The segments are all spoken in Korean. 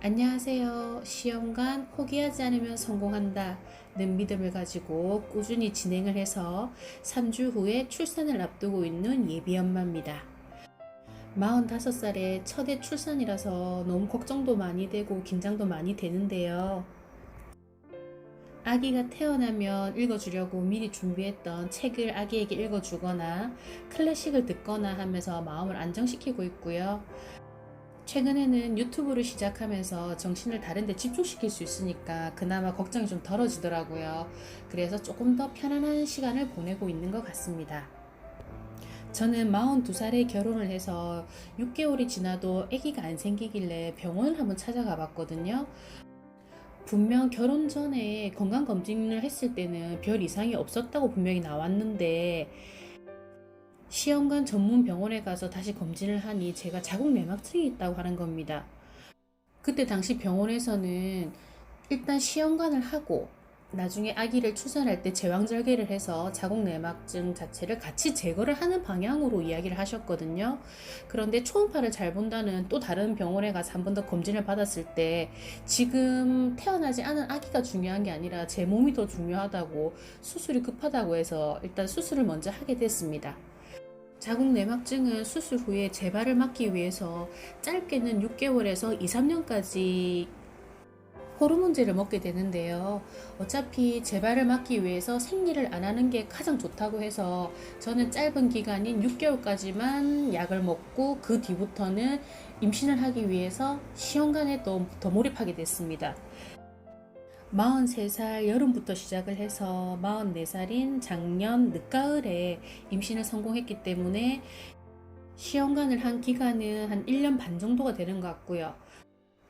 안녕하세요. 시험관 포기하지 않으면 성공한다 는 믿음을 가지고 꾸준히 진행을 해서 3주 후에 출산을 앞두고 있는 예비 엄마입니다. 45살에 첫애 출산이라서 너무 걱정도 많이 되고 긴장도 많이 되는데요. 아기가 태어나면 읽어주려고 미리 준비했던 책을 아기에게 읽어주거나 클래식을 듣거나 하면서 마음을 안정시키고 있고요. 최근에는 유튜브를 시작하면서 정신을 다른 데 집중시킬 수 있으니까 그나마 걱정이 좀 덜어지더라고요. 그래서 조금 더 편안한 시간을 보내고 있는 것 같습니다. 저는 42살에 결혼을 해서 6개월이 지나도 아기가 안 생기길래 병원을 한번 찾아가 봤거든요. 분명 결혼 전에 건강검진을 했을 때는 별 이상이 없었다고 분명히 나왔는데 시험관 전문 병원에 가서 다시 검진을 하니 제가 자궁 내막증이 있다고 하는 겁니다. 그때 당시 병원에서는 일단 시험관을 하고 나중에 아기를 출산할 때 제왕절개를 해서 자궁 내막증 자체를 같이 제거를 하는 방향으로 이야기를 하셨거든요. 그런데 초음파를 잘 본다는 또 다른 병원에 가서 한 번 더 검진을 받았을 때 지금 태어나지 않은 아기가 중요한 게 아니라 제 몸이 더 중요하다고 수술이 급하다고 해서 일단 수술을 먼저 하게 됐습니다. 자궁 내막증은 수술 후에 재발을 막기 위해서 짧게는 6개월에서 2, 3년까지 호르몬제를 먹게 되는데요. 어차피 재발을 막기 위해서 생리를 안 하는 게 가장 좋다고 해서 저는 짧은 기간인 6개월까지만 약을 먹고 그 뒤부터는 임신을 하기 위해서 시험관에 더 몰입하게 됐습니다. 43살 여름부터 시작을 해서 44살인 작년 늦가을에 임신을 성공했기 때문에 시험관을 한 기간은 한 1년 반 정도가 되는 것 같고요.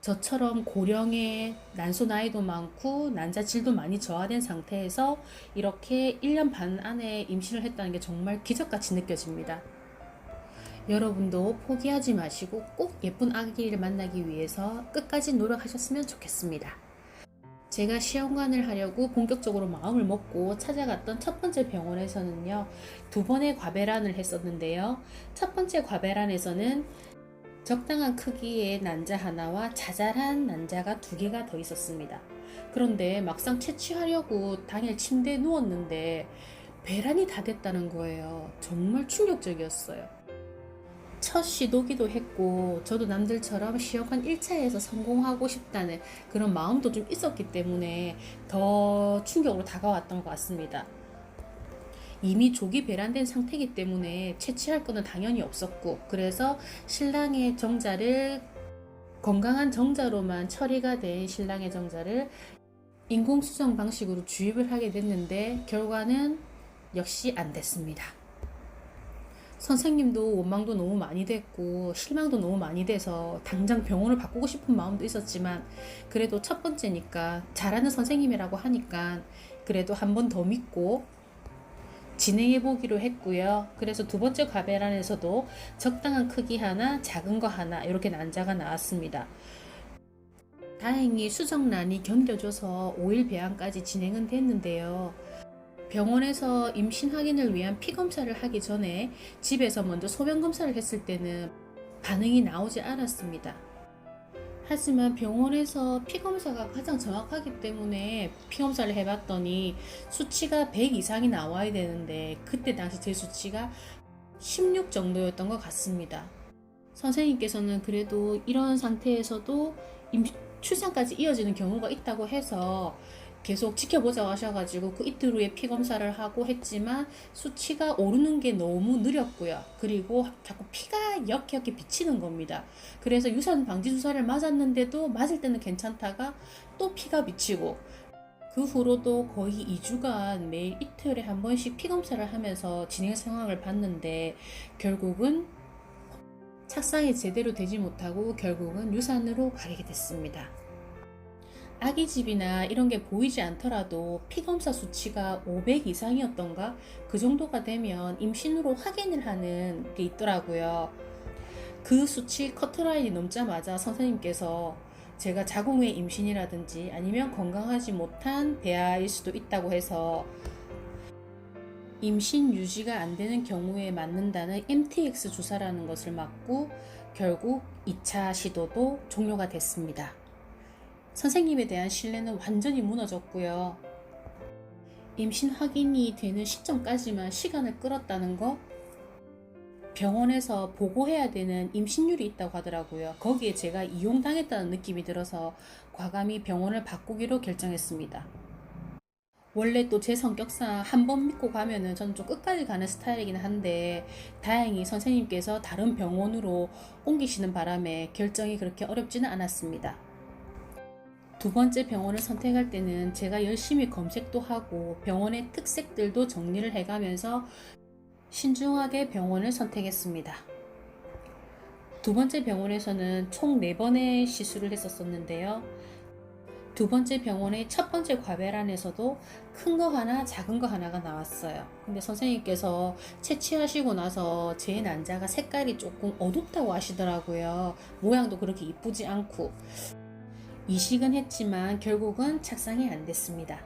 저처럼 고령의 난소 나이도 많고 난자질도 많이 저하된 상태에서 이렇게 1년 반 안에 임신을 했다는 게 정말 기적같이 느껴집니다. 여러분도 포기하지 마시고 꼭 예쁜 아기를 만나기 위해서 끝까지 노력하셨으면 좋겠습니다. 제가 시험관을 하려고 본격적으로 마음을 먹고 찾아갔던 첫 번째 병원에서는요, 2번의 과배란을 했었는데요. 첫 번째 과배란에서는 적당한 크기의 난자 하나와 자잘한 난자가 2개가 더 있었습니다. 그런데 막상 채취하려고 당일 침대에 누웠는데 배란이 다 됐다는 거예요. 정말 충격적이었어요. 첫 시도기도 했고 저도 남들처럼 시험관 1차에서 성공하고 싶다는 그런 마음도 좀 있었기 때문에 더 충격으로 다가왔던 것 같습니다. 이미 조기 배란된 상태이기 때문에 채취할 거는 당연히 없었고, 그래서 신랑의 정자를 건강한 정자로만 처리가 된 신랑의 정자를 인공수정 방식으로 주입을 하게 됐는데 결과는 역시 안 됐습니다. 선생님도 원망도 너무 많이 됐고 실망도 너무 많이 돼서 당장 병원을 바꾸고 싶은 마음도 있었지만, 그래도 첫 번째니까 잘하는 선생님이라고 하니까 그래도 한 번 더 믿고 진행해 보기로 했고요. 그래서 2번째 과배란에서도 적당한 크기 하나, 작은 거 하나 이렇게 난자가 나왔습니다. 다행히 수정란이 견뎌줘서 5일 배양까지 진행은 됐는데요. 병원에서 임신 확인을 위한 피검사를 하기 전에 집에서 먼저 소변검사를 했을 때는 반응이 나오지 않았습니다. 하지만 병원에서 피검사가 가장 정확하기 때문에 피검사를 해봤더니 수치가 100 이상이 나와야 되는데 그때 당시 제 수치가 16 정도였던 것 같습니다. 선생님께서는 그래도 이런 상태에서도 출산까지 이어지는 경우가 있다고 해서 계속 지켜보자고 하셔가지고 그 이틀 후에 피검사를 하고 했지만 수치가 오르는 게 너무 느렸고요. 그리고 자꾸 피가 역겹게 비치는 겁니다. 그래서 유산 방지 주사를 맞았는데도 맞을 때는 괜찮다가 또 피가 비치고, 그 후로도 거의 2주간 매일 이틀에 한 번씩 피검사를 하면서 진행 상황을 봤는데 결국은 착상이 제대로 되지 못하고 결국은 유산으로 가게 됐습니다. 아기집이나 이런 게 보이지 않더라도 피검사 수치가 500 이상이었던가 그 정도가 되면 임신으로 확인을 하는 게 있더라고요. 그 수치 커트라인이 넘자마자 선생님께서 제가 자궁의 임신이라든지 아니면 건강하지 못한 배아일 수도 있다고 해서 임신 유지가 안 되는 경우에 맞는다는 MTX 주사라는 것을 맞고 결국 2차 시도도 종료가 됐습니다. 선생님에 대한 신뢰는 완전히 무너졌고요. 임신 확인이 되는 시점까지만 시간을 끌었다는 거, 병원에서 보고해야 되는 임신율이 있다고 하더라고요. 거기에 제가 이용당했다는 느낌이 들어서 과감히 병원을 바꾸기로 결정했습니다. 원래 또 제 성격상 한 번 믿고 가면은 저는 좀 끝까지 가는 스타일이긴 한데, 다행히 선생님께서 다른 병원으로 옮기시는 바람에 결정이 그렇게 어렵지는 않았습니다. 두 번째 병원을 선택할 때는 제가 열심히 검색도 하고 병원의 특색들도 정리를 해가면서 신중하게 병원을 선택했습니다. 두 번째 병원에서는 총 4번의 시술을 했었는데요. 두 번째 병원의 첫 번째 과배란에서도 큰 거 하나, 작은 거 하나가 나왔어요. 근데 선생님께서 채취하시고 나서 제 난자가 색깔이 조금 어둡다고 하시더라고요. 모양도 그렇게 이쁘지 않고. 이식은 했지만 결국은 착상이 안 됐습니다.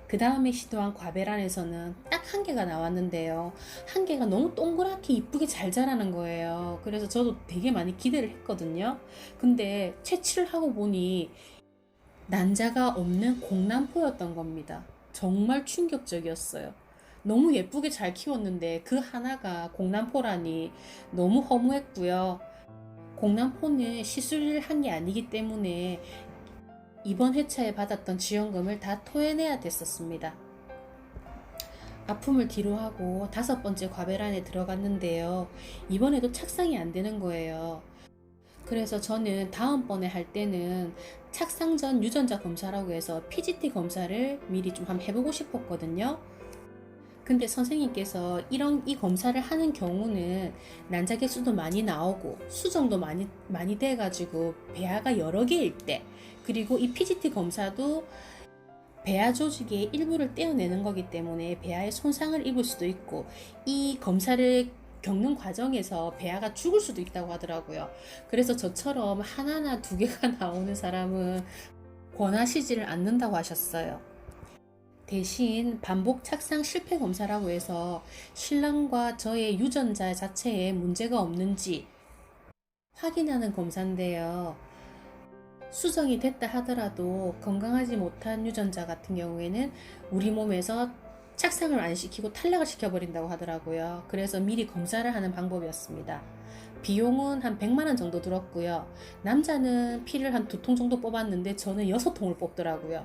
그 다음에 시도한 과배란에서는 딱 한 개가 나왔는데요. 한 개가 너무 동그랗게 이쁘게 잘 자라는 거예요. 그래서 저도 되게 많이 기대를 했거든요. 근데 채취를 하고 보니 난자가 없는 공남포였던 겁니다. 정말 충격적이었어요. 너무 예쁘게 잘 키웠는데 그 하나가 공남포라니 너무 허무했고요. 공남포는 시술을 한 게 아니기 때문에 이번 회차에 받았던 지원금을 다 토해내야 됐었습니다. 아픔을 뒤로하고 5번째 과배란에 들어갔는데요. 이번에도 착상이 안 되는 거예요. 그래서 저는 다음번에 할 때는 착상 전 유전자 검사라고 해서 PGT 검사를 미리 좀 한번 해보고 싶었거든요. 근데 선생님께서 이 검사를 하는 경우는 난자 개수도 많이 나오고 수정도 많이 돼가지고 배아가 여러 개일 때, 그리고 이 PGT 검사도 배아 조직의 일부를 떼어내는 거기 때문에 배아에 손상을 입을 수도 있고, 이 검사를 겪는 과정에서 배아가 죽을 수도 있다고 하더라고요. 그래서 저처럼 하나나 2개가 나오는 사람은 권하시지를 않는다고 하셨어요. 대신 반복 착상 실패 검사라고 해서 신랑과 저의 유전자 자체에 문제가 없는지 확인하는 검사인데요. 수정이 됐다 하더라도 건강하지 못한 유전자 같은 경우에는 우리 몸에서 착상을 안 시키고 탈락을 시켜버린다고 하더라고요. 그래서 미리 검사를 하는 방법이었습니다. 비용은 한 100만 원 정도 들었고요. 남자는 피를 한 2통 정도 뽑았는데 저는 6통을 뽑더라고요.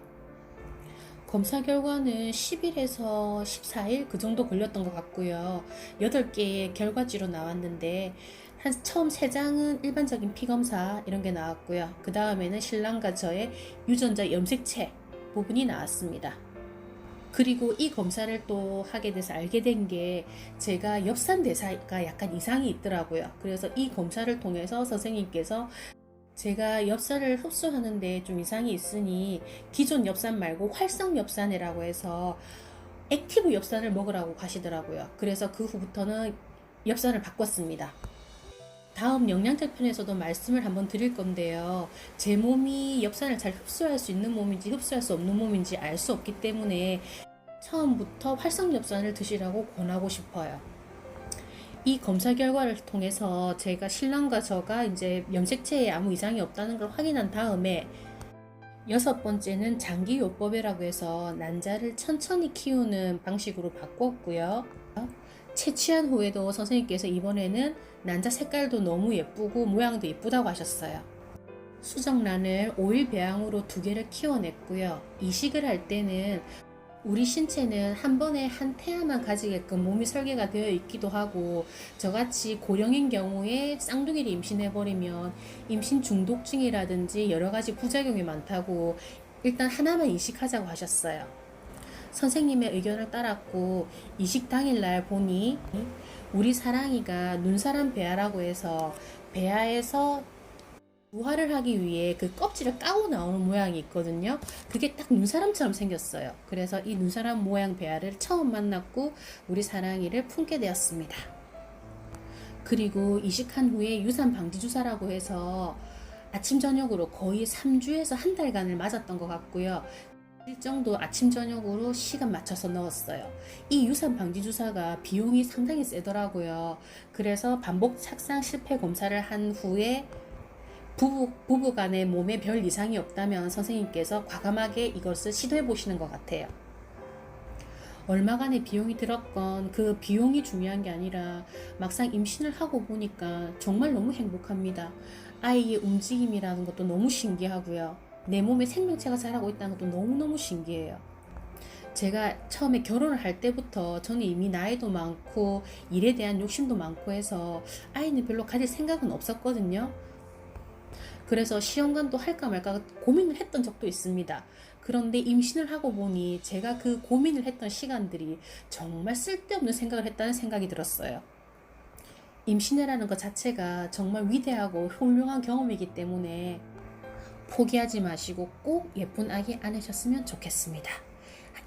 검사 결과는 10일에서 14일 그 정도 걸렸던 것 같고요. 8개의 결과지로 나왔는데 처음 3장은 일반적인 피검사 이런 게 나왔고요. 그 다음에는 신랑과 저의 유전자 염색체 부분이 나왔습니다. 그리고 이 검사를 또 하게 돼서 알게 된 게 제가 엽산대사가 약간 이상이 있더라고요. 그래서 이 검사를 통해서 선생님께서 제가 엽산을 흡수하는데 좀 이상이 있으니 기존 엽산 말고 활성 엽산이라고 해서 액티브 엽산을 먹으라고 하시더라고요. 그래서 그 후부터는 엽산을 바꿨습니다. 다음 영양제 편에서도 말씀을 한번 드릴 건데요. 제 몸이 엽산을 잘 흡수할 수 있는 몸인지 흡수할 수 없는 몸인지 알 수 없기 때문에 처음부터 활성 엽산을 드시라고 권하고 싶어요. 이 검사 결과를 통해서 제가 신랑과 저가 이제 염색체에 아무 이상이 없다는 걸 확인한 다음에 6번째는 장기요법이라고 해서 난자를 천천히 키우는 방식으로 바꿨고요. 채취한 후에도 선생님께서 이번에는 난자 색깔도 너무 예쁘고 모양도 예쁘다고 하셨어요. 수정란을 5일 배양으로 2개를 키워냈고요. 이식을 할 때는 우리 신체는 한 번에 한 태아만 가지게끔 몸이 설계가 되어 있기도 하고, 저같이 고령인 경우에 쌍둥이를 임신해버리면 임신 중독증이라든지 여러 가지 부작용이 많다고 일단 하나만 이식하자고 하셨어요. 선생님의 의견을 따랐고 이식 당일날 보니 우리 사랑이가 눈사람 배아라고 해서 배아에서 부화를 하기 위해 그 껍질을 까고 나오는 모양이 있거든요. 그게 딱 눈사람처럼 생겼어요. 그래서 이 눈사람 모양 배아를 처음 만났고 우리 사랑이를 품게 되었습니다. 그리고 이식한 후에 유산 방지 주사라고 해서 아침 저녁으로 거의 3주에서 한 달간을 맞았던 것 같고요. 일정도 아침 저녁으로 시간 맞춰서 넣었어요. 이 유산 방지 주사가 비용이 상당히 세더라고요. 그래서 반복 착상 실패 검사를 한 후에 부부간의 몸에 별 이상이 없다면 선생님께서 과감하게 이것을 시도해 보시는 것 같아요. 얼마간의 비용이 들었건 그 비용이 중요한 게 아니라 막상 임신을 하고 보니까 정말 너무 행복합니다. 아이의 움직임이라는 것도 너무 신기하고요. 내 몸에 생명체가 자라고 있다는 것도 너무너무 신기해요. 제가 처음에 결혼을 할 때부터 저는 이미 나이도 많고 일에 대한 욕심도 많고 해서 아이는 별로 가질 생각은 없었거든요. 그래서 시험관도 할까 말까 고민을 했던 적도 있습니다. 그런데 임신을 하고 보니 제가 그 고민을 했던 시간들이 정말 쓸데없는 생각을 했다는 생각이 들었어요. 임신이라는 것 자체가 정말 위대하고 훌륭한 경험이기 때문에 포기하지 마시고 꼭 예쁜 아기 안으셨으면 좋겠습니다.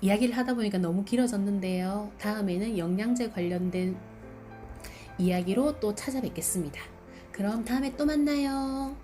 이야기를 하다 보니까 너무 길어졌는데요. 다음에는 영양제 관련된 이야기로 또 찾아뵙겠습니다. 그럼 다음에 또 만나요.